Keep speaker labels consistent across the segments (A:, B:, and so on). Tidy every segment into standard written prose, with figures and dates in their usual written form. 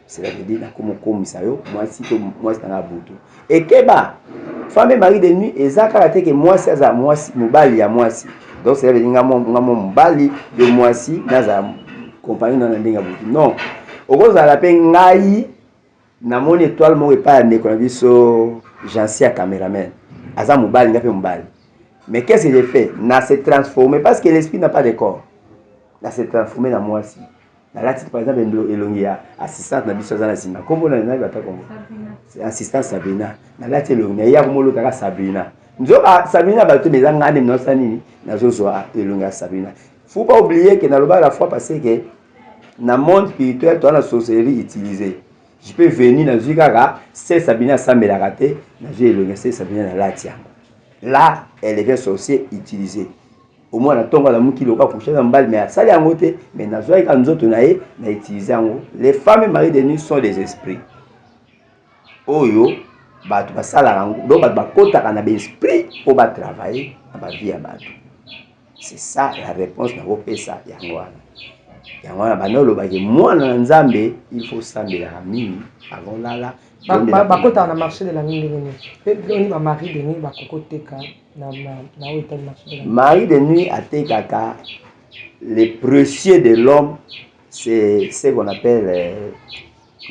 A: cela veut dire comme ça yo moi si to moi c'est na butu et keba femme mari de nuit ezaka te que moi c'est za moi si mobali ya moi si donc cela veut dire ngamo mobali de moi si naza compagnie na ndinga butu non okozala pe ngai na mon étoile mo pas ndeko na biso Jansi à caméraman aza mobali nga pe mobali mais qu'est-ce que j'ai fait na se transformer parce que l'esprit n'a pas de corps na se transformer na moi si na lati par exemple elongi assistante na biso za na sima kombo na na bata kombo assistante Sabina na lati elongi ya komolo kaka Sabina nzo Sabina ba to beza ngane no sani na zo zo elongi Sabina faut pas oublier que na loba la fois passé que na monde spirituel toi la sorcellerie utilisée je peux venir dans Zikara c'est Sabina Samela raté na je elongi c'est Sabina na lati là elle est sorcier utilisée au moins na tonga la muki loka coucher dans balle mais ça les ngote mais na zoa ka nzoto na ye na utiliser ngo les femmes maris de nuit sont des esprits oyo ba tu ba sala ngo donc ba kota kana ba esprit pour ba travailler na ba vie ya bato c'est ça la réponse na kopesa yango wana ba nolo ba ke mwana nzambe il faut sambela mini avant là
B: ba kota na marché de la nuit pe oni ba mari de nuit ba kokoteka na hôtel marché
A: mari de nuit a tekaka les précieux de l'homme c'est ce qu'on appelle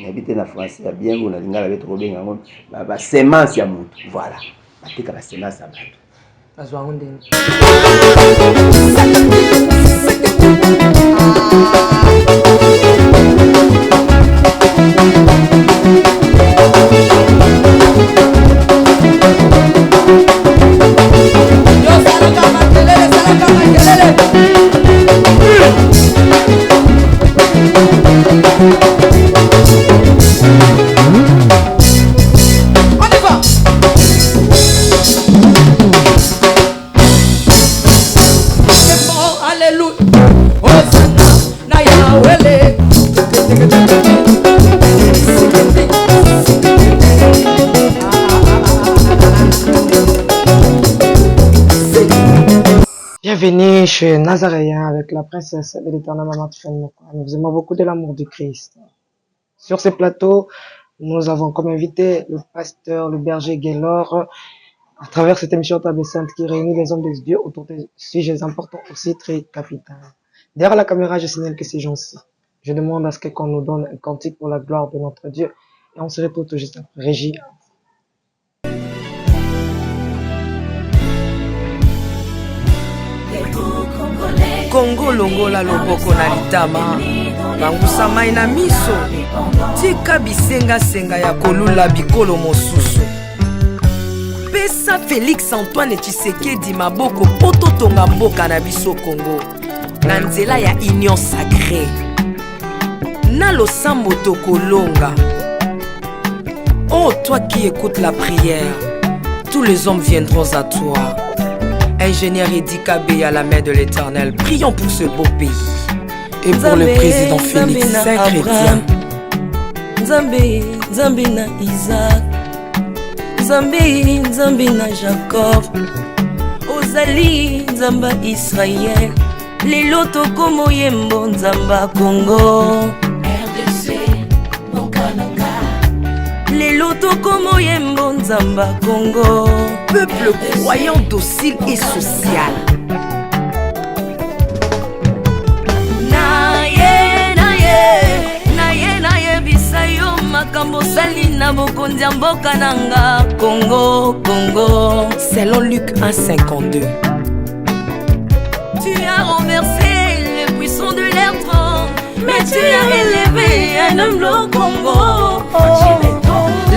A: n'habite en français bien on a lingala beto ko benga ngo ba semence ya mutu voilà ba tekaka semence ya bato
B: azwa onde Bienvenue chez Nazaréen avec la princesse de l'éternel Maman Tiffany. Nous aimons beaucoup de l'amour du Christ. Sur ce plateau, nous avons comme invité le pasteur, le berger Gaylor, à travers cette émission Table Sainte qui réunit les hommes de Dieu autour de sujets importants aussi très capitaux. Derrière la caméra, je signale que c'est Jansi. Je demande à ce qu'on nous donne un cantique pour la gloire de notre Dieu et on se retrouve tout juste après. Régie.
C: Congo longola loboko na litama bangusa mai na miso tika bisenga ya kolula bikolo mosusu pesa Félix Antoine Tshisekedi maboko poto tonga mboka na biso Congo na nzela ya union sacrée na losambo tokolonga. Oh toi qui écoutes la prière, tous les hommes viendront à toi. Ingénieur Edi Kabé à la main de l'Éternel, prions pour ce beau pays. Et pour le président Félix Saint-Chrétien.
D: Nzambe na Isaac, Nzambe na Jacob, Ozali Nzamba Israël, lelo tokomo yembo Nzamba Congo. RDC, Bokananga, lelo tokomo yembo Nzamba Congo.
C: Peuple croyant docile et social.
D: Naye bisayo makambo sali na bokonzi mboka nanga Congo.
C: Selon Luc 1,52.
D: Tu as renversé les puissants de leur trône, mais tu as élevé un homme au Congo.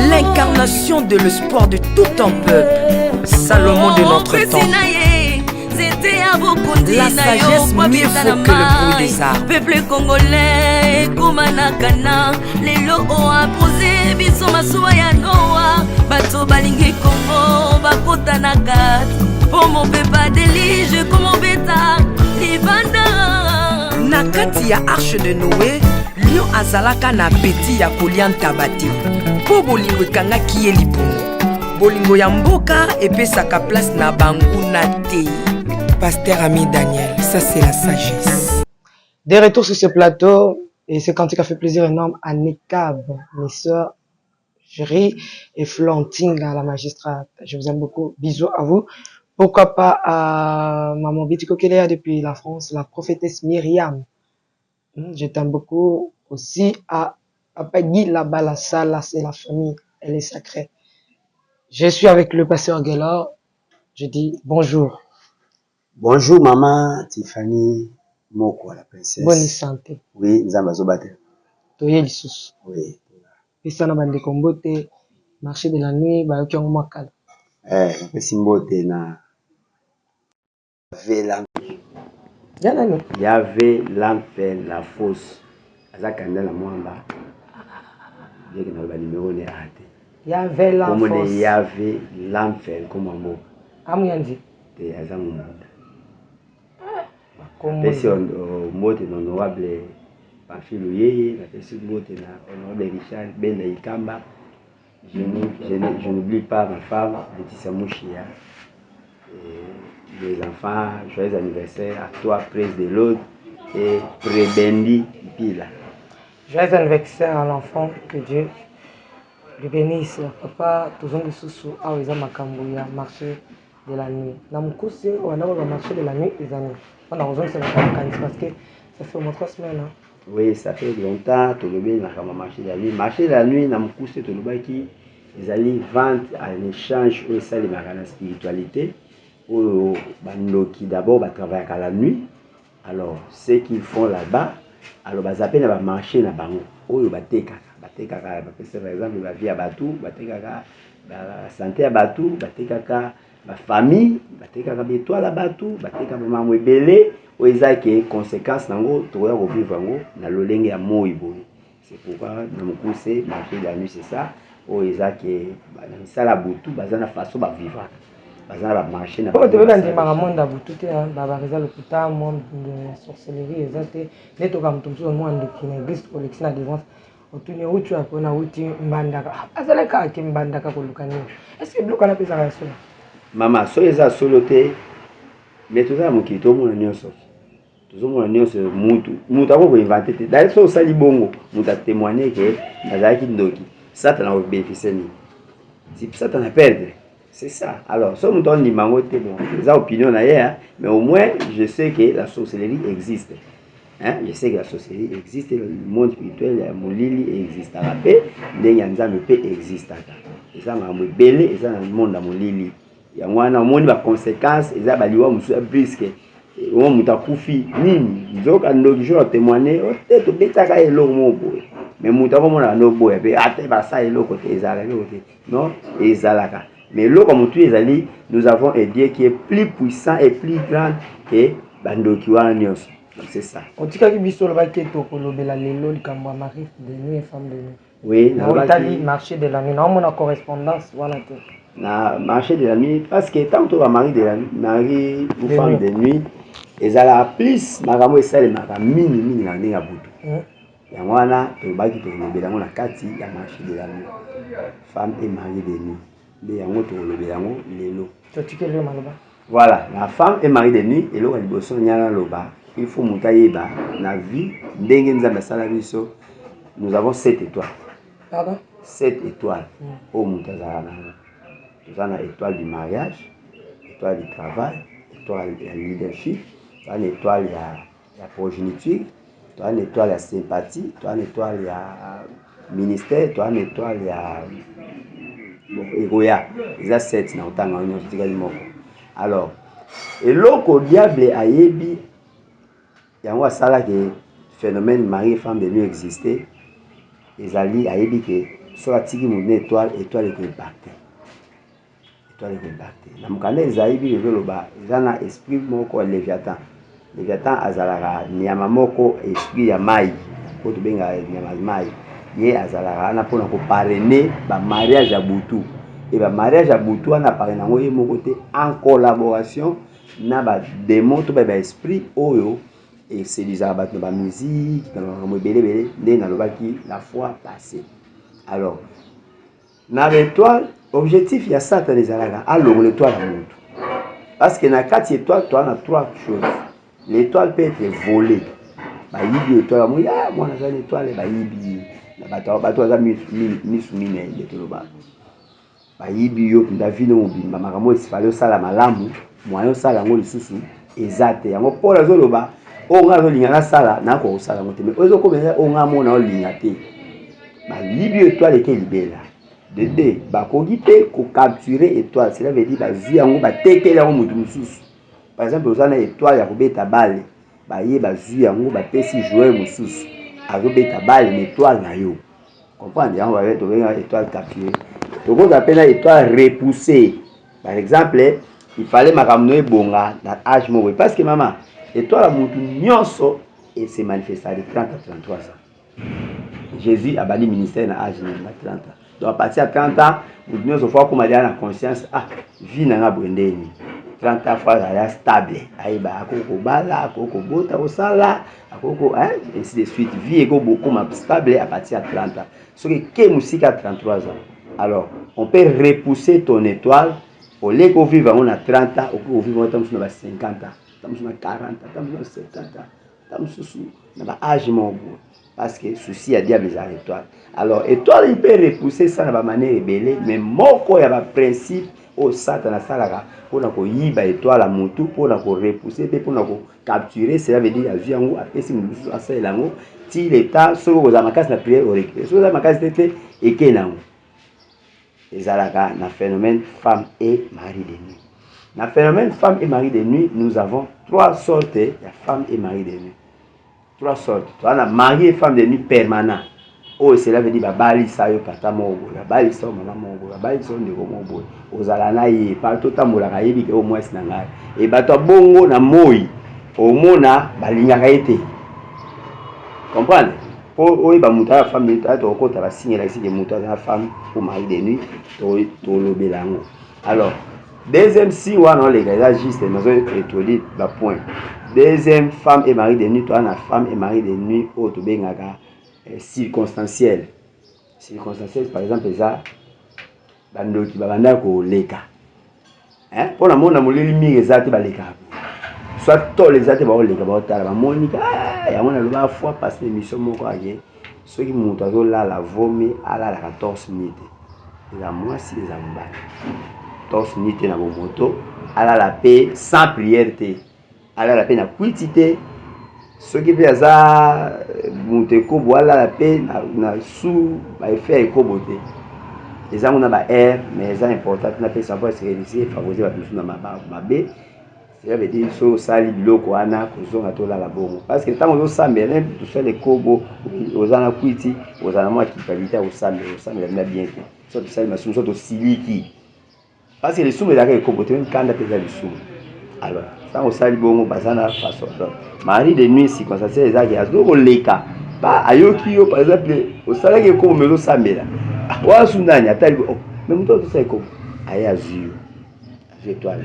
C: L'incarnation de l'espoir de tout un peuple. Salomon de notre temps. La sagesse mieux vaut que le bruit des arbres.
D: Peuple congolais, Kumanakana, les lots ont apposé, biso masuwa ya Noa, bato balingi Congo, bakota nakat, pour mon peuple délige, comme mon bêta, libanda.
C: Nakati ya arche de Noé, lion azalaka na peti ya kolian tabati. Po bolingo ekangaki ye lipungu. Bolingo ya mboka epesaka place na banguna te. Pasteur Ami Daniel, ça c'est la sagesse.
B: De retour sur ce plateau, Et ce cantique a fait plaisir énorme à Nekab, mes sœurs Jury et Florentine, la magistrate. Je vous aime beaucoup. Bisous à vous. Pourquoi pas à Maman Bitiko Kelea depuis la France, la prophétesse Myriam. Je t'aime beaucoup. Aussi à Pagui là-bas, là, c'est la famille. Elle est sacrée. Je suis avec le pasteur Gaylor. Je dis bonjour.
A: Bonjour maman Tiffany Moko, la princesse.
B: Bonne santé.
A: Oui, Nzamba Zobate.
B: Toye lisusu.
A: Oui.
B: Pisa na bande kombote, marché de la nuit, ba yoki yango makala.
A: Pesi mbote na Vela. Yave l'enfer, la fosse. Azakanda la mwamba. Bien que dans le numéro n'est raté.
B: Yave l'enfer.
A: Comme on yave l'enfer, comme un mot.
B: Amuyandi.
A: Te azamunda.
B: Pesi
A: mbote na honorable Pamphile Yeye, la pesi mbote na honorable Richard Ben Ikamba. Je n'oublie pas ma femme, Laetitia Mouchia. Les enfants, joyeux anniversaire à toi, Prince de l'Aude et Prébendi Pila.
B: Joyeux anniversaire à l'enfant, que Dieu le bénisse. Papa, tous les sous à Makambuya, marché de la nuit. Namukuse, on a le marché de la nuit des années. On a besoin de se mettre parce que ça fait au moins 3 semaines. Hein.
A: Oui, ça fait longtemps, tout le monde a marché de la nuit. Marché de la nuit, Namukuse, tout le monde qui ils allaient vendre en échange où ça les marins spiritualité. Où qui d'abord travaillent à la nuit. Alors, ce qu'ils font là-bas, alors ils appellent à marcher là bas où ils battent par exemple la vie à Batou, la santé à Batou, la famille, battent toi là Batou, battent maman belé, où ils ont des conséquences nango, tu vas revivre nango, na lolenge à Moïbo. C'est pourquoi nous poussons marcher la nuit, c'est ça. Où ils ont que ça la Batou, bazana façon ba vivre. Bazana ba marcher na.
B: Comment tu veux dans monde à Batou te ba réserve le putain monde de sorcellerie exacte. Ne to comme tout le monde qui n'existe pour l'excès devant. Otuni uchu akona uti mbandaka. Azaleka ki mbandaka ko lukani. Est-ce que bloka na pesa la solo?
A: Mama so eza solo te. Mais tout ça mokito mona nyonso. Tout mona nyonso mutu ako inventer te. D'ailleurs so sali bongo, mutu a témoigner que nazaki ndoki. Ça t'en a bénéficié ni. Si ça t'en a perdu. C'est ça. Alors, si on donne bon, les opinions d'ailleurs, mais au moins, je sais que la sorcellerie existe. Hein? Je sais que la sorcellerie existe, le monde spirituel, le Molili existe. La paix, les Yanzam paix existe. Et ça m'a belé, et ça dans le monde à Molili. Il y a un monde de conséquences, et ça va lui avoir brisque. On m'a koufi, nini, donc à nos jours témoigner, peut-être que tu mon boy. Mais mouta comme on a no boy, et après, ça est l'autre côté, non, et Zalaka. Mais là, comme tu es allé, nous avons un Dieu qui est plus puissant et plus grand que Bandokiwa Nyos. C'est ça.
B: En tout cas, il y a un mari de nuit et femme de nuit.
A: Oui,
B: dans marché de la nuit. Nous avons une correspondance. Voilà.
A: Na marché de la nuit, parce que tant que tu mari de la nuit, mari ou femme de nuit, ils ont la plus, maramo et ça, les maramo, mini, na n'enga boutou. Et moi, là, tu vas qui te lever dans la kati, il y a marché de la nuit. Femme et mari de nuit. Voilà, la femme est mariée de nuit et l'autre il faut monter la vie. Nous avons 7 étoiles.
B: Pardon?
A: 7 étoiles. Au Moutazara. Nous avons l'étoile du mariage, l'étoile du travail, l'étoile du leadership, l'étoile de la progéniture, l'étoile de la sympathie, l'étoile du ministère, l'étoile de ils ont 7 dans le temps. Alors, et l'autre au diable a yebi, il y a un ça que phénomène mari et femme de nuit existait. Ils allaient à yebi que sur la tigre mon étoile est impactée. Étoile est impactée. La mukanda ils a yebi le loba, ils ont un esprit moko Léviathan. Léviathan azalaka nyama moko esprit ya mai. Ko to benga nyama mai. Ye azalaka na pona ko parrainer ba mariage à Boutou. Et ba mariage à Boutou na parrainer ngo ye moko te en collaboration na ba démon to ba esprit oyo et c'est des abat ba musique na mo belé na lobaki la fois passée. Alors na l'étoile objectif ya Satan les alaka alors l'étoile à Boutou. Parce que na 4 étoiles toi on a 3 choses. L'étoile peut être volée. bayibi étoile mo ya mwana za étoile bayibi na bato za misu mine de toloba bayibi yo pinda vino mobimba makambo esifale osala malamu moyo sala ngo lisusu ezate yango pola zoloba onga zolinga na sala na ko sala ngo te mais ozo komela onga mona olinga te bayibi étoile ke libela de bakogi pe ko capturer étoile cela veut dire bazui yango batekela ngo mutu mususu par exemple ozana étoile ya kobeta balle baye bazui yango bapesi joueur mususu azobeta balle mais étoile na yo comprendre yango ba to benga étoile capturée to ko appelle étoile repoussée par exemple il fallait makamno ebonga na âge mo parce que maman étoile à mutu nyonso et se manifesta de 30 à 33 ans Jésus a bani ministère na âge na 30 ans donc à partir de 30 ans mutu nyonso fois comme la conscience vie na nga bwendeni 30 fois à stable aiba akoko bala akoko bota osala akoko ainsi de suite vie ego beaucoup ma stable à partir de 30 ans ce que musika 33 ans alors on peut repousser ton étoile au lieu qu'on vive on a 30 ans au vivre on a 50 ans on a 40 ans on a 70 ans on a âge mon parce que souci à diable les étoiles alors étoile il peut repousser ça de manière rebelle mais moko ya ba principe au satana salaka pour na ko yiba étoile à mutu pour na ko repousser pour na ko capturer cela veut dire azu yango apesi mutu asala yango ti l'état soko za makasi na prière au récré soko za makasi tete ekenango ezalaka na phénomène femme et mari de nuit na phénomène femme et mari de nuit nous avons trois sortes de femmes et mari de nuit trois sortes on a mari et femme de nuit permanent oh cela veut dire babali sa yo pata mobo babali sa mama mobo babali sa ndeko mobo ozala na ye partout tambola ka yebi ke au moins na ngai et bato bongo na moi omona balingaka ete comprendre oui ba muta femme de nuit to ko ta ba signe la signe muta la femme ou mari de nuit to lobelango alors deuxième si wana on les gars juste nous étudier la point deuxième femme et mari de nuit toi na femme et mari de nuit au to bengaka circonstanciel par exemple ça bandoki babanda ko leka pour la mona moleli mi ezate baleka soit tous les athées ba leka ba tala ba monika ya mona lo ba fois passer émission moko ake ceux qui montent à la vomi à la 14 minutes la moi si les amba 14 minutes na moto à la paix sans prière te à la paix na quitité ce qui fait ça monter ko voilà la paix na sous ba faire ekobote les gens on a ba air mais c'est important na paix savoir se réaliser favoriser la personne na ba cela veut dire so sali biloko wana kozonga to la bongo parce que tant on sambe même tout ça les kobo ozana kwiti ozana moi qui qualité au sambe la bien so to sali masumu so to siliki parce que les soumé la kobo te kanda pesa les soumé alors tant on sali bongo bazana façon mari de nuit si comme ça c'est ça qui a do leka ba ayoki yo par exemple au sala ke kobo mezo sambe la wa sunani atali même toi to ça kobo aya zio toi là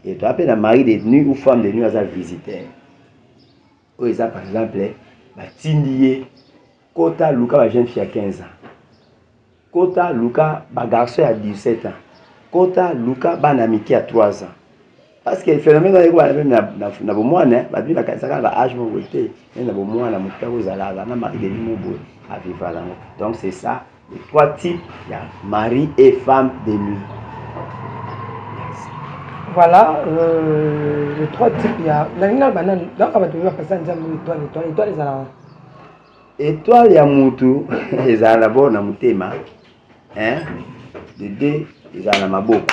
A: et toi appelles un mari de nuit ou femme de nuit à sa visiteur. Ou ça par exemple, Tindier, Kota Luka va jeune fille à 15 ans. Kota Luka va garçon à 17 ans. Kota Luka va amitié à 3 ans. Parce que le phénomène dans les na bomwana, va dire la ça va âge mon côté, na bomwana mon père aux ala, na mari de nuit mon beau à vivre là. Donc c'est ça, les trois types, il y a mari et femme de nuit.
B: Voilà, les trois types, il y a... Donc, on va devoir passer à étoile, les alors.
A: Étoile, il y a Moutou, ils ont d'abord dans mon thème. De deux, ils ont dans ma boque.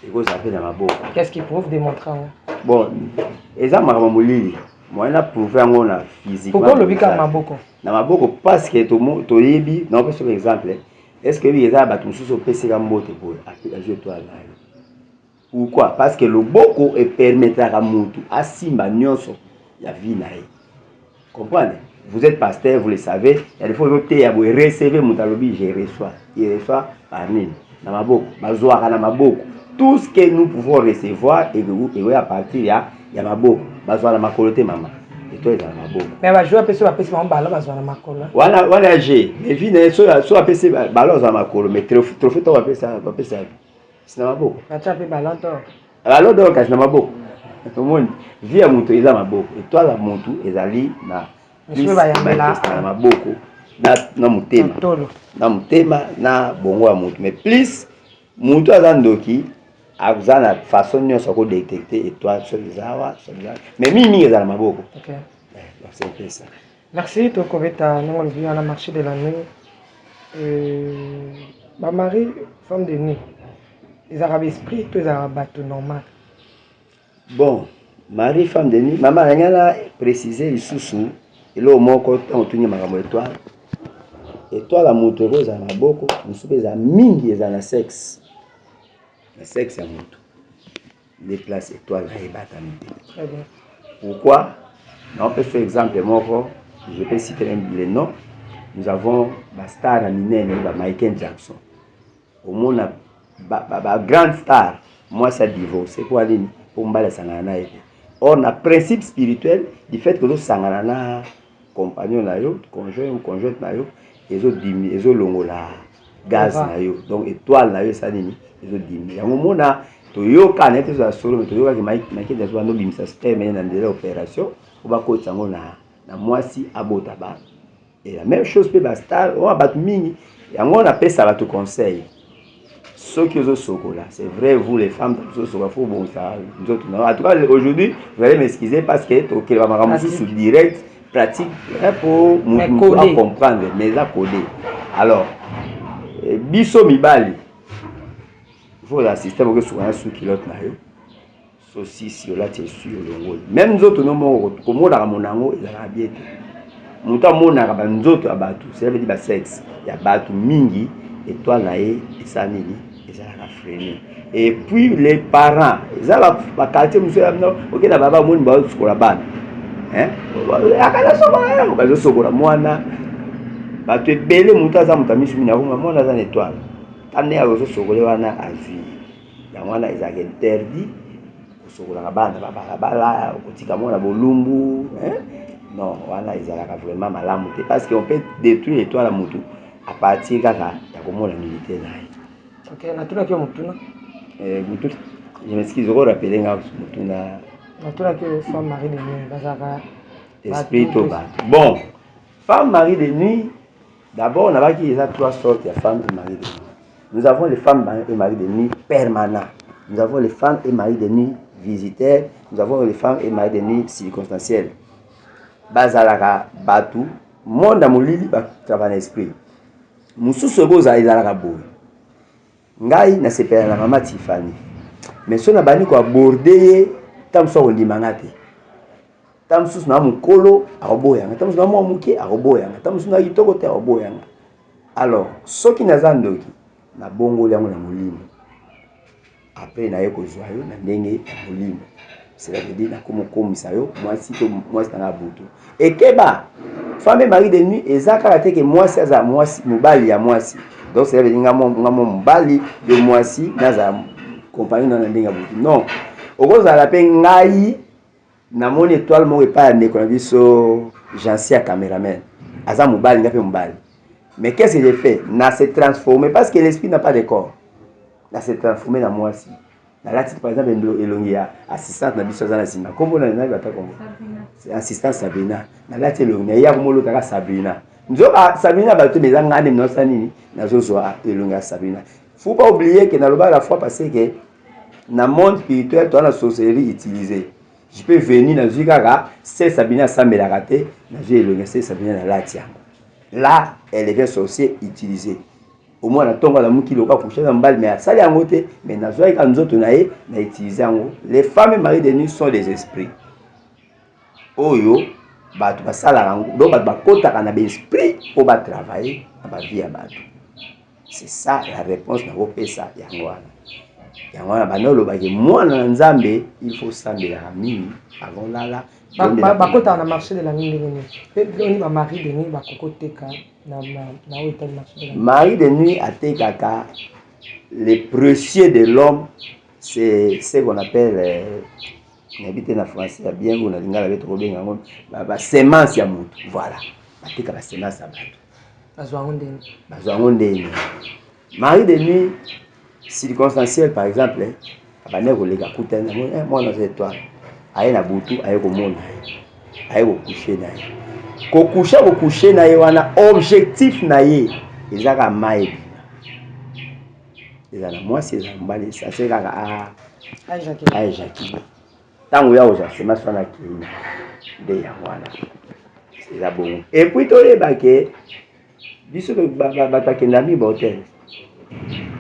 A: Et quoi ça fait dans ma boque?
B: Qu'est-ce qu'ils prouvent démontrer?
A: Bon, ils ont ma mamolili. Moi, on a prouvé en a physiquement.
B: Pourquoi le bica ma boque?
A: Dans ma boque, parce que tu yebi, non, par exemple, est-ce que ils ont battu sous au PC Gambote pour jouer toi là? Pourquoi? Parce que le boko permettra à Moutou, à Simba Nyonso, il y a vie naïe. Comprenez? Vous êtes pasteur, vous le savez. Il y a des fois, vous recevez Moutalobi, je reçois. Il reçoit par mille. Dans ma boko, tout ce que nous pouvons recevoir et à partir il y a ma boko. Bazoa na makolote maman. Et toi, il y a ma boko.
B: Mais je vais passer mon ballon, bazoa na makolo.
A: Voilà, j'ai. Mais vie naïe, soit passer ballon à makolo, mais trophée, toi, va passer ça. C'est dans ma boko.
B: Tu as fait ballon, toi.
A: Alors, donc, c'est dans ma boko. omoni vie ya moto eza maboko étoile ya moto ezali na na maboko na motema na motema na bongo ya moto mais plus moto aza ndoki aza na façon nyonso ako détecter étoile soki ezawa mais mingi eza na maboko. C'est un peu ça.
B: Merci tokobeta ndenge olobi wana marché de la nuit bamari femme de nuit ezalaka baesprit to ezalaka bato normal.
A: Bon, mari femme de nuit mama na ngai na préciser lisusu eloko moko ntango tuni makambo étoile étoile ya moto ekozala na maboko mosusu mpe eza mingi eza na sexe ya moto déplace étoile na ebatami te. Pourquoi? On peut faire exemple moko, je peux citer les noms. Nous avons la star à Minene, Michael Jackson. Au monde, la grande star, moi ça divorce. Pour aller pour me sangana. On a principe spirituel du fait que nous sangana compagnon na yo, conjoint ou conjointe na yo, ils ont longo la gaz na yo. Donc étoile na yo ça nini, ils ont diminué. Au monde toyoka na te za solo mais toyoka que Michael Jackson no bimisa sperme na ndela opération. On va côté na mwasi abota ba et la même chose peut bastar on va battre mini et on appelle ça va tout conseil ceux qui ont sokola c'est vrai vous les femmes vous sokola faut bon ça nous autres en tout cas aujourd'hui vous allez m'excuser parce que OK va m'amuser sur direct pratique pour nous comprendre mais à coder alors biso mibali il faut assister pour que soit un sous kilote na yo aussi si on l'a sur le rôle même nous autres nous comme on a mon ango il a bien mon temps mon a ba nzoto abatu ça veut dire ba sexe il y a batu mingi étoile na et ça nini et ça la freiner et puis les parents ça va quartier monsieur non OK na baba mon ba skola bana hein akala sokola ko ba sokola mwana batu ebele muta za mutamishi mina ko mwana za étoile tane ya zo sokola wana avi ya mwana is interdit sokola bana bala kotika mona bolumbu non wana ezalaka vraiment malamu te parce qu'on peut détruire l'étoile à mutu à partir kaka ya komona militaire na
B: OK na tuna kio mutuna
A: mutu je m'excuse je rappeler nga mutuna
B: na tuna kio femme mari de nuit bazaka
A: esprit to ba bon femme mari de nuit d'abord on a vu qu'il y a trois sortes de femmes et mari de nuit. Nous avons les femmes et mari de nuit permanents, nous avons les femmes et mari de nuit visiteurs, nous avons les femmes et mari de nuit circonstancielles. Bazalaka batu monde amolili ba travail esprit mususu boza ezalaka boy ngai na sepela na mama Tiffany mais so na bani ko aborder tamso ko limangate tamsusu na mukolo akoboyanga tamsusu na muke akoboyanga tamsusu na kitoko te akoboyanga alors soki nazandoki na bongo yango na molimo après na yeko joyeux na ndenge ya molimo cela veut dire nakomokomisa yo mwasi tanga butu ekeba femme mari de nuit ezaka te que mwasi aza mwasi mobali ya mwasi donc cela veut dire ngamo mobali de mwasi naza compagnie na ndenge ya butu non okozala pe ngai na mon étoile mo epa ndeko na biso Jansia caméraman aza mobali ngape mobali mais qu'est-ce que j'ai fait na se transformer parce que l'esprit n'a pas de corps na se transformer na mwasi. Là, par exemple, Elongia, assistante na biso zana sima. Kombo na nani bata kombo? C'est assistante Sabrina. Na là Elongia, ya komolo taka Sabrina. Nzo Sabrina ba to bezanga ngane mnosa nini? Na zozo Elongia Sabrina. Faut pas oublier que dans le bas la fois passé que dans monde spirituel toi la sorcellerie utilisée. Je peux venir dans Zikaka, c'est Sabrina Samela raté, na Elongia c'est Sabrina na latia. Là, elle est sorcier utilisée. Au moins la tombe la muki loka coucher dans balle mais ça les ngote mais na zoa ka nzoto na ye na utiliser ngo les femmes mariées de nuit sont des esprits oyo ba tu basala ngo donc ba kota kana ba esprit pour ba travailler na ba vie ya bato c'est ça la réponse na kopesa yango wana banolo ba ke mwana nzambe il faut sambela mingi avant lala
B: ba kota na marché de la nuit pe oni ba mari de nuit ba kokoteka na marché de la
A: mari de nuit a tekaka les précieux de l'homme c'est ce qu'on appelle n'habite en français bien on a lingala beto ko benga ngo ba semence ya mutu voilà bateka ba semence ya bato bazwa ndeni mari de nuit circonstanciel par exemple abane ko leka kutana moi dans cette étoile aye na butu aye komona aye coucher na ye coucher na ye wana objectif na ye ezaka mai ezala mwasi ezala mobali sase kaka aejaki ntango ya ozwa semence wana akei nde yango wana eza bongo epuis toyebake biso bato akenda mi bahotel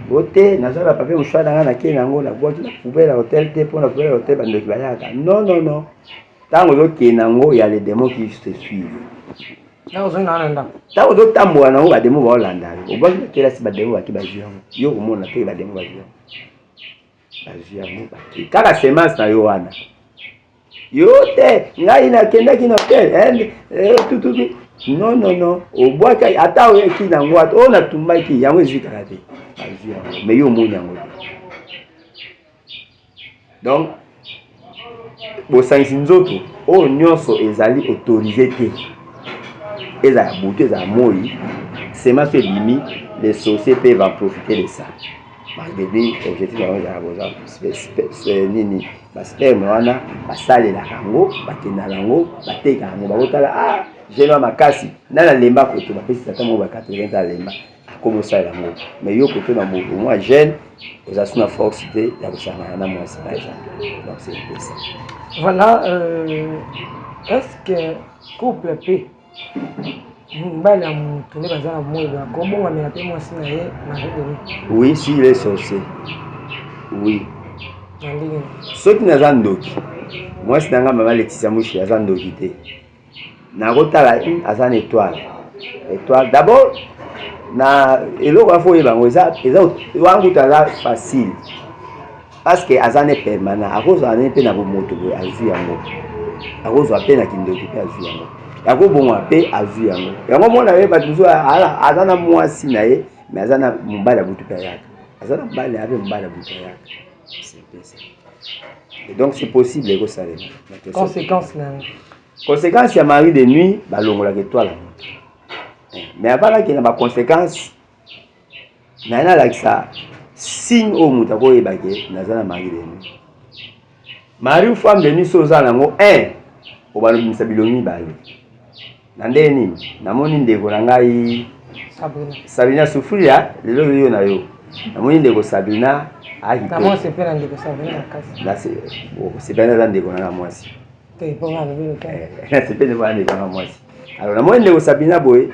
A: bote nazala bapapier moshwar nanga nakei nango nabwaki na poubele ya hotel te mpo na poubele ya hotel bandoki bayaka non ntango ozokende nango ya le démon qui se suivre ntango ozotambola nango bademo baolanda obwaki bakelasi bademo baki bazwi yango yo komona te bademo bazwi yango baki kaka semence na yo wana yo te ngai nakendaki na hotel tututu non obwaki ata oyeki nango ata oyo natumbaki yango ezwikaka te bazwi yango mais yo omoni yango te donc bosangisi nzoto oyo nyonso ezali autorisé te ezala butu ezala moi semence ebimi les sorciers peuvent en profiter de ça babebi objectif yango ezala boza nini basperme wana basalelaka yango bakendaka yango batekaka yango bakotala jeune wa makasi nana lemba koto bapesi tata moko ba 80 alemba akomi osalela yango mais yo koto na moto omwa jeune oza suna force te ya kosangana na mwasi par exemple donc c'est ça.
B: Voilà, est-ce que couple pe mbali ya moto nde baza na moi bakobongamela mpe mwasi na ye marideni?
A: Oui, si il est sorcier, oui.
B: Nandenge
A: soki naza ndoki mwasi na nga mama Laetitia Mushi aza ndoki te nakotala aza na étoile d'abord na eloko afo oyeba yango eza wanguta aza facile parce que aza ne permanent akozala ne mpe na bomoto boye azwi yango akozwa mpe na kindoki mpe azwi yango yakobongwa mpe azwi yango mona ye bato mosusu aza na mwasi na ye mais aza na mobali ya butu mpe ayaka aza na mobali ape mobali ya butu ayaka et donc c'est possible ekosalela conséquence ya mari de nuit balongolaka étoile ya moto mais abalaki na baconséquence naye nalakisa signe oyo moto akoyebake naza na mari de nuit mari ou femme de nuit so oza nango obalobimisa bilongi mibale na nde nini namoni ndeko na ngai Sabrina Sufuria lelo yo na yo namoni ndeko Sabrina sepena za ndeko na mwasi sepena za ndeko na mwasi alors namoni ndeko Sabrina boye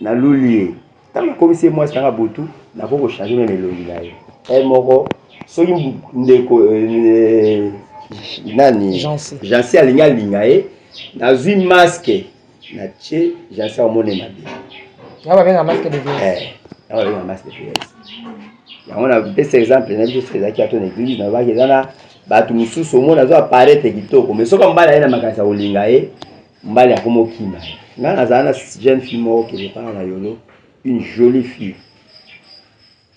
A: na lulie ntango nakomisi mwasi nanga butu nako kochange meme elongi na ye moko soki ndeko nani Jansi alingi alinga ye nazwi masque na tie Jansi amone mabe
B: babenga masque de vieillesse
A: babenga masque de vieillesse yango na pesa exemple na biso ezalaki ato na église na baki eza na bato mosusu omona azo aparete kitoko mais soki mbala ye na makanisi ya kolinga ye mbala akoma okima ye nga nazala na jeune fille moko kende mpanga na yolo une jolie fille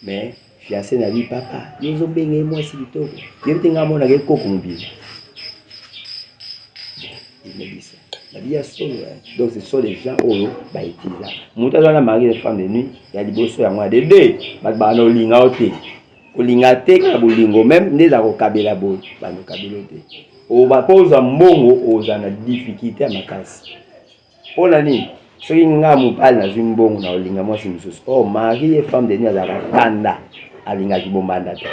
A: mais fiancé na bi papa yo ozobenga ye mwasi kitoko yebi te nga amonaka ekoko mobili ça. La vie est solo. Donc ce sont les gens qui utilisent ça. Moto azana mari de femme de nuit, il y a liboso ya mwa dede, ba no linga ote. O linga te ka bolingo même ndeza ko kabela bo, ba no kabelo te. O ba poza mbongo ozana difficulté à makasi. Pona ni soki nga mobali na zimbongo na olinga mwasi mususu. Oh mari et femme de nuit azaka kanda alinga kibombanda te.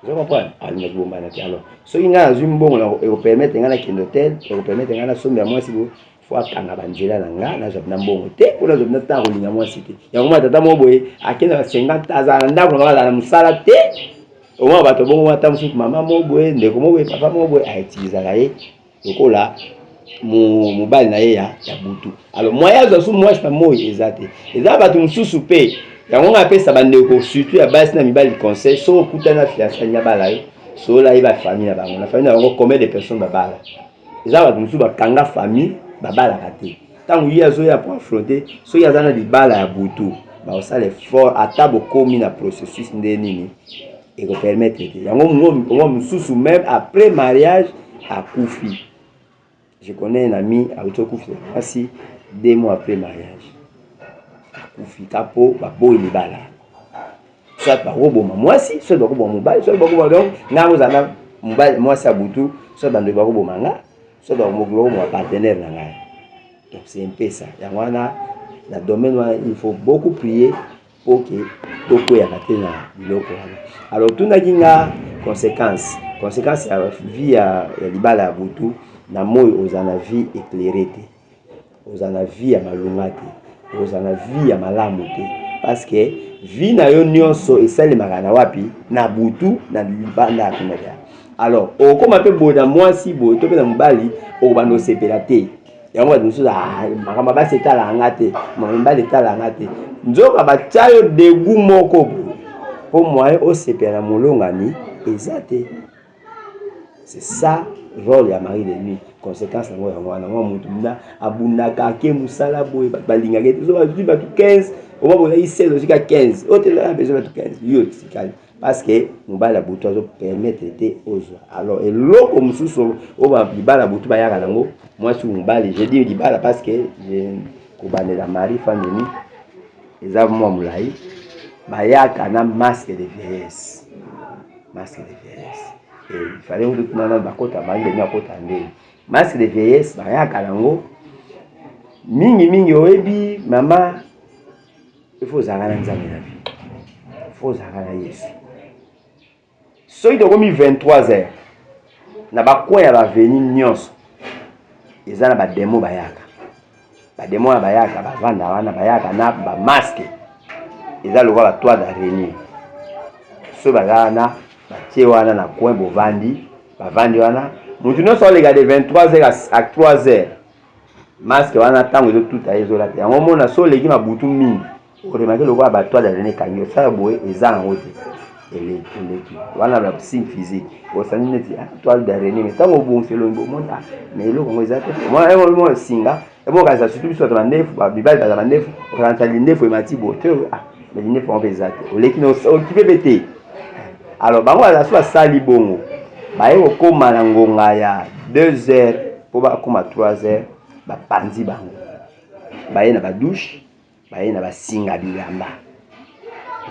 A: Vous comprenez? Alors, ce qui est bon, il permettre de faire un hôtel, il permettre de faire un somme de moi si vous faites un banjela nanga, na job na bon hôtel, pour la job na temps au moi cité. Il y a un moment tata mo boy, à qui na 50 azanda pour la musala te. Au moins bato bon wa tam suk maman mo boy, ndeko mo boy, papa mo boy a utiliser la ye. Donc là, mon bal na ye ya butu. Alors moi ya zo moi c'est pas moi exact. Et là bato mususu pe yango ngapesa bandeko surtout ya basi na mibali conseil so okutana fiancé nya bala yo so la iba famille na bango na famille na bango combien de personnes babala eza bato musu bakanga famille babala kate tango yi azo ya pour affronter so ya zana libala ya butu ba osala effort ata bokomi na processus nde nini et ko permettre yango mo mususu même après mariage à Koufi. Je connais un ami à Koufi asi 2 mois après mariage kufika po baboyi libala soit bakoboma mwasi soit bakoboma mobali soit bakoboma donc ngambo zana mobali mwasi abutu soit dans le barreau bomanga, soit dans mon partenaire. Donc c'est un peu ça. Dans le domaine, il faut beaucoup prier pour que beaucoup y ait na alors tout n'a pas conséquence à la vie à libala butu na moi aux en vie éclairée aux en vie à malungate aux en vie à malamuté parce que vie na yo nyonso et celle magana wapi na butu na libanda kunaga alors au comme un peu boda moi si bo to pe na mbali au bando sepelate yango nous makamba ba setala ngate makamba letala ngate nzoka batayo degu moko pour moi au sepela molongani exacté c'est ça rôle ya mari de nuit conséquence yango wana moi mutu na abunaka ke musala boy balingaka to ba 15 au moment où il 16 jusqu'à 15 autre là besoin de 15 yo tikali parce que mobala butu azo permettre de ozo alors et loko mususu o ba libala butu ba yaka nango moi sur mobala je dis libala parce que je kobane la mari femme de nuit ezava moi mulai ba yaka na masque de vieillesse et il fallait que tout nana bakota ba ngi na kota ndé masque de vieillesse ba yaka nango mingi oyebi mama il faut zangana nzambe na vie il faut zangana Yesu soki tokomi 23h na bakoya baveni nyonso eza na bademo bayaka bademo na bayaka bavanda wana bayaka na bamaske eza lokola batoile d'araignée so baza na batie wana na coin bavandi wana mutu nyonso olega de 23h à 3h masque wana ntango ezotuta ezola te yango mona so oleki mabutu mingi oremake lokola batoile d'araignée kangi osala boye eza yango te eleki wana ba signe physique osani neti toile d'araignée mais tango bonfelo monta mais eloko ngo eza te moi singa ebo kaza surtout biso to bandefu ba bibali ba bandefu renta lindefu emati bote mais lindefu on pesa te oleki no okipe bete alors bango ala so sali bongo ba yeko koma na ngonga ya 2h po ba koma 3h ba panzi bango ba yena ba douche ba yena ba singa bilamba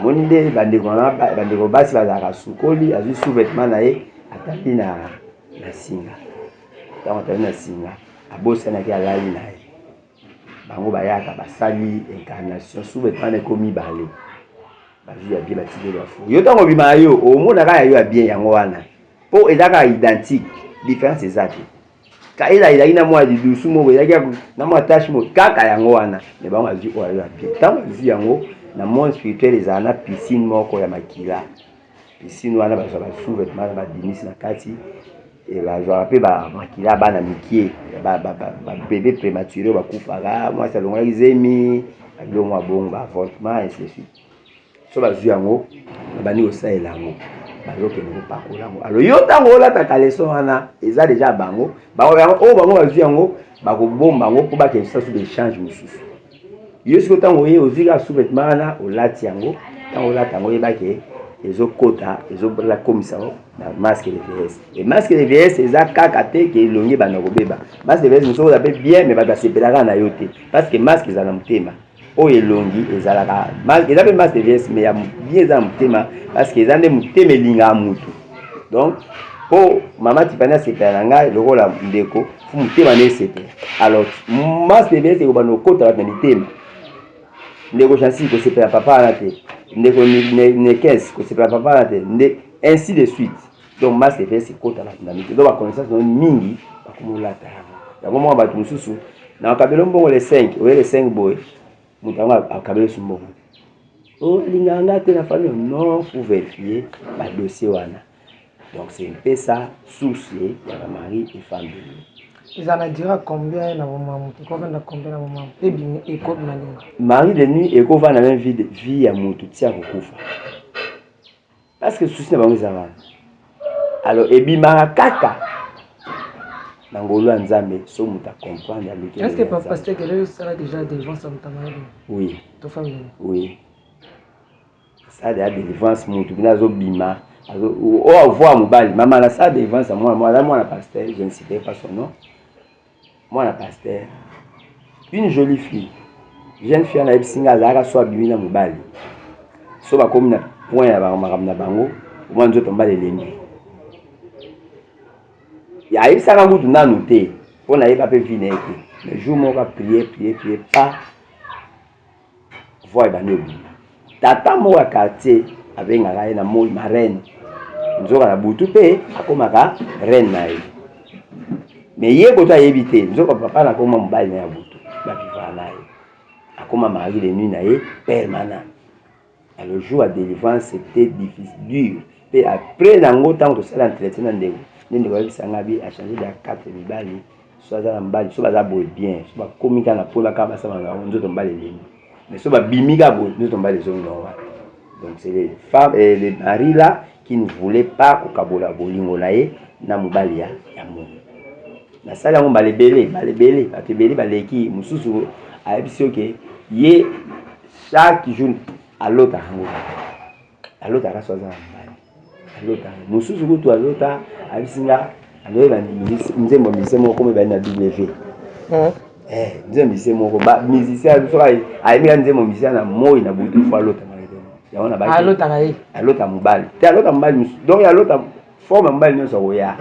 A: monde bandeko basi bazaka sukoli azu sous-vêtement na ye atali na singa tango atali na singa abosanaki alali na ye bango bayaka basali incarnation sous-vêtement na ekomi bale bazwi ya bien batile ya fou yo tango bima yo omonaka ya yo ya bien yango wana po ezaka identique différence eza te ka ezalaki na mwa lidusu moko ezalaki na mwa tache moko kaka yango wana me bango bazwi oyo ya bien tango bazwi yango na monde spirituel ezala na piscine moko ya makila piscine wana bazwa basous-vêtement na badimisi na kati e bazwaka mpe bamakila bana mikie babebe prématuré bakufaka mwasi alongolaki zemi babiloko mwa bongo baavortement ainsi de suite so bazwi yango babandi kosalela yango bazokende kopakola yango alors yo ntango olataka leson wana eza deja bango oyo bango bazwi yango bakobomba yango mpo bakende sasu d'échange mosusu yo siko ntango oye ozwi kaka sous-vêtement wana olati yango ntango olata yango oyebake ezokota ezokomisa na masque de vieillesse et masque de vieillesse eza kaka te ke elongi bana kobeba masque de vieillesse mosusu oza mpe bien mais bato basepelaka na yo te parce que masque eza na motema oyo elongi ezalaka eza mpe masque de vieillesse mais ya bien eza na motema parce que eza nde motema elingaka mutu donc po mama tipani asepela na ngai lokola ndeko fu motema nde esepela alors masque de vieillesse ekobana okota bato na litema ndeko chansi kosepela papa wana te ndeko nekes kosepela papa wana te nde ainsi de suite donc masque de vieillesse ekota bato na mite donc baconnaissance no mingi bakomolata yango moko bato mosusu na makabelo mbongo le 5 oye le 5 boye moto yango akabelo su mbongo olingaka nga te na famille non faut vérifier badossier wana donc c'est un peu ça source ya bamari et femme de nuit.
B: Ils en dira combien na maman combien na maman et bien et comme na linga
A: mari de nuit et kova na même vie ya mutu tia kokufa parce que souci na bango ezala alors ebimaka kaka na ngolo ya nzambe so mutu comprendre ya luki
B: est-ce que papa pasteur que sera déjà délivrance en tamari
A: oui
B: to famille
A: oui ça de la délivrance mutu bina zo bima o avoir mobali mama na ça délivrance moi la pasteur je ne citerai pas son nom moi la pasteur une jolie fille jeune fille na ebisinga azaka so abimi na mobali so bakomi na point ya makambo na bango moi nzoto mbala elengi ya yebisaka ngutu nanu te mpo na yeba mpe vi na ye te mais jour moko prier pas voix ebandi obima tata moko ya quartier abengaka ye na moi marraine nzoka na butu mpe akomaka reine na ye mais ye koto ayebi te nzoka papa na koma mobali na ya butu bavivaka na ye akoma mari de nuit na ye permanent. Le jour à délivrance c'était difficile dur et après nango tant que ça entretien ndeko ndeko bisangabi a changé de 4 mibali soit za mbali soit baza boy bien soit komika na pola ka basa manga nzoto mbali lini mais soit bimika boy nzoto mbali zo nwa. Donc c'est les femmes et les maris là qui ne voulaient pas kokabola bolingo na ye na mobali ya monde na sala ngo balebele batebele baleki mususu a ebisi que ye chaque jour alota hango alota rasoza mbali alota mususu kutu alota abisinga aloba nzembo misemo comme ba na W nzembo misemo ba musicien so aimia nzembo musicien na moi na butu fo alota na ya ona ba
B: alota ngai
A: alota mbali te alota mbali donc alota forme mbali no so ya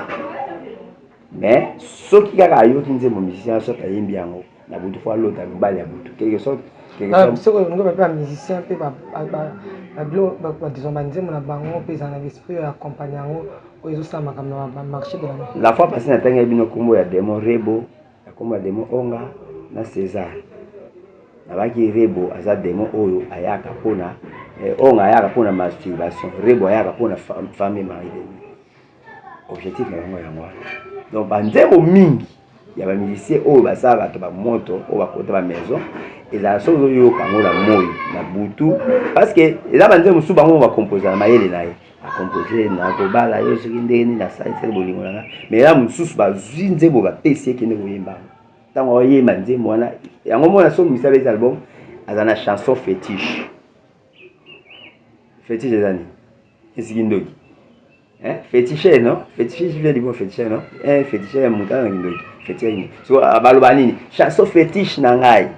A: mais soki kaka ayoki nzembo musicien so tayembi yango na butu fo alota mbali ya butu quelque chose
B: soko ngo ba musicien pe ba disons ba nzembo na bango pe za na esprit ya accompagner yango oyo ça makambo na marché de
A: la fois passée na tanga bino kombo ya Demo Rebo ya kombo ya Demo Onga na César na baki Rebo aza Demo oyo ayaka pona Onga ayaka pona masturbation Rebo ayaka pona femme mariée objectif na bango yango donc ba nzembo mingi ya ba musicien oyo basala bato ba moto oyo bakota ba maison ezala soki oyoka ngo na moi na butu parce que eza banzembo mosusu bango bakompoza na mayele na ye akompoze na kobala yo soki ndenge nini asaliseli bolingo nanga mais eza mosusu bazwi nzembo bapesi ekende koyemba ntango oyemba nzembo wana yango mona soki misala eza album aza na chanson fétiche eza nini esiki ndoki fétiche non fétiche vient du mot fétiche non fétiche ya mutana na kindoki fétiche so baloba nini chanson fétiche na ngai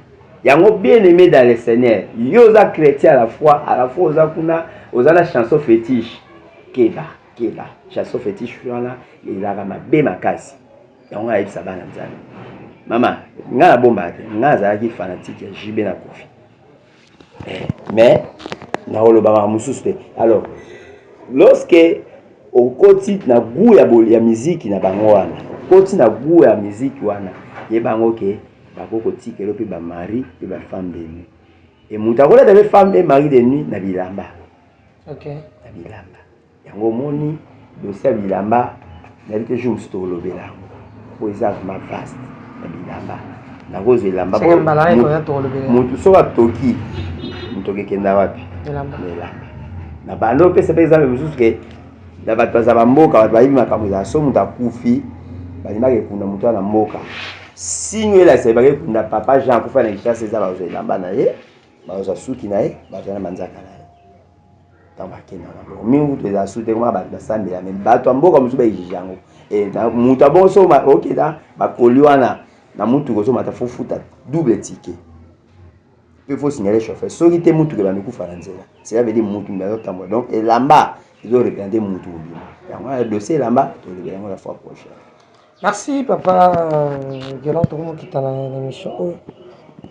A: yango bien aimé dans le Seigneur yo za chrétien à la fois oza kuna oza na chanson fétiche keba chanson fétiche wana ezaka mabe makasi yango ayebisa bana nzambe mama nga na bomba te nga azalaki fanatique ya JB na Kofi mais na olobaka mosusu te alors lorsque okoti na goût ya musique na bango wana okoti na goût ya musique wana yebango ke bakoko tikelo pe ba mari pe ba femme de nuit et mutakola de femme et mari de nuit na bilamba
B: OK
A: na bilamba yango moni dossier bilamba na lite jour sto lobela po exactement vaste na bilamba na gozo bilamba mutu so atoki mutoke kenda wapi bilamba na bando pe c'est par exemple mususu ke na bato za bamboka ba yibi makambo za so muta kufi balimaka ekunda mutu na mboka sinyo la sebake kunda papa Jean kufa na kishasa za bazo elamba na ye bazo suki na ye bazo na manzaka na ye tamba kena na mingu to za sute kuma ba sambela me bato mboka musu ba yijango na mutu bonso ma okeda ba koliwana na mutu ko so mata fofuta double ticket il faut signaler chauffeur soki te mutu ke ba mikufa na nzela c'est veut dire mutu ndazo tamba donc elamba ils ont représenter mutu bien yango dossier elamba to le yango la fois prochaine.
B: Merci papa Guélan tout qui t'a l'émission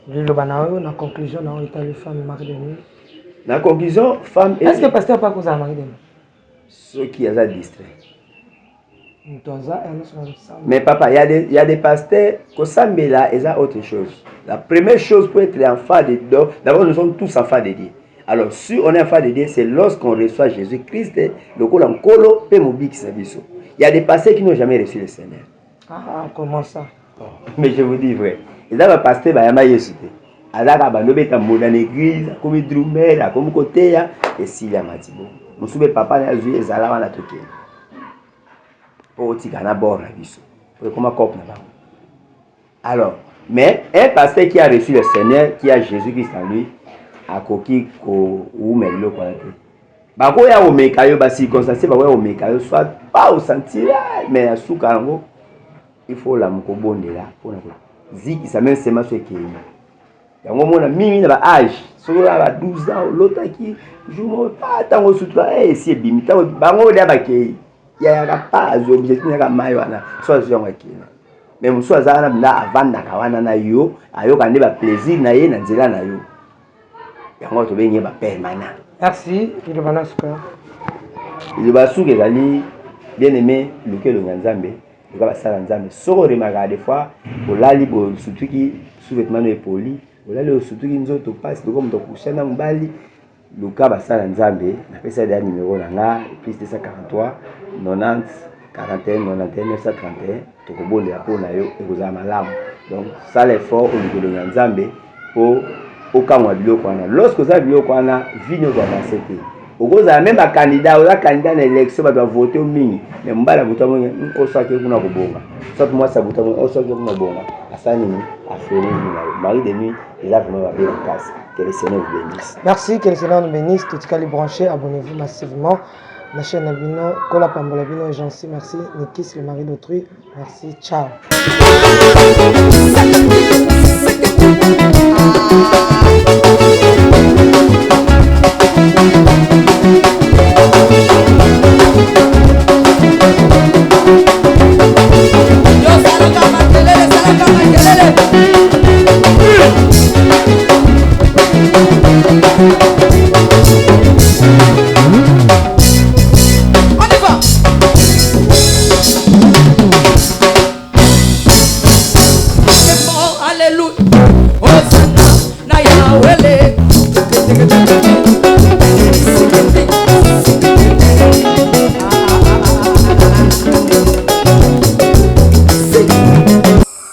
B: le banao na conclusion na Italie femme mari de nuit.
A: La conclusion femme
B: est-ce que pasteur pas cause mari de nuit
A: ceux qui ont distrait.
B: Ça.
A: Mais papa, il y a des pasteurs que ça mais là, ils ont autre chose. La première chose pour être enfant de Dieu, d'abord nous sommes tous enfants de Dieu. Alors si on est enfant de Dieu, c'est lorsqu'on reçoit Jésus-Christ, le col en colo, et mobile service. Il y a des pasteurs qui n'ont jamais reçu le Seigneur.
B: Ah, comment ça?
A: Mais je vous dis vrai. Il y a des pasteurs qui ont Jésus. Alaka banobe ta moda l'église, comme drummer, comme côté et s'il y a matibo. Mon soube papa na zuye ezala wana toke. Pour tika bord na biso. Pour comment cop na ba. Alors, mais un pasteur qui a reçu le Seigneur, qui a Jésus-Christ en lui, a koki ko ou melo ko na te. Ba ko ya o mekayo ba circonstance ba o mekayo soit pas au sentir mais à soukango il faut la mukobondela pour na ko. Ziki ça même sema so ke. Yango mona mimi na ba âge solo ba 12 ans l'autre qui joue pas tango sutra si bimita bango de ba ke il y a pas objectif na mai wana so azonga kina mais muso azana na avanda kawana na yo ayoka nde ba plaisir na ye na nzela na yo yango to benye ba permanent.
B: Merci, il va na super.
A: Il va souke zali bien aimé Lukelo Nzambe, il va sala Nzambe. Soko remarquer des fois olali bo surtout qui sous-vêtement est poli, olali surtout qui nzoto passe donc comme to kushana mbali Luka basala Nzambe, na pesa da numéro là plus 243 90 41 91 931 to kobole apo na yo ekoza malamu. Donc ça l'effort au Lukelo Nzambe pour okamwa biloko wana. Lorsque ça biloko wana vino kwa basete. Okoza même un candidat ou la candidat à l'élection va voter au mini mais mbala buta mo o saki kuna kubonga soit moi ça buta mo o saki kuna bonga asani ni afeli ni mari de nuit et là vraiment va bien en casse que le Seigneur vous bénisse.
B: Merci, que le Seigneur nous bénisse. Tout cas les branchés, abonnez-vous massivement la chaîne Abino Kola Pambola Bino et Jancy. Merci Nikis le mari d'autrui. Merci, ciao.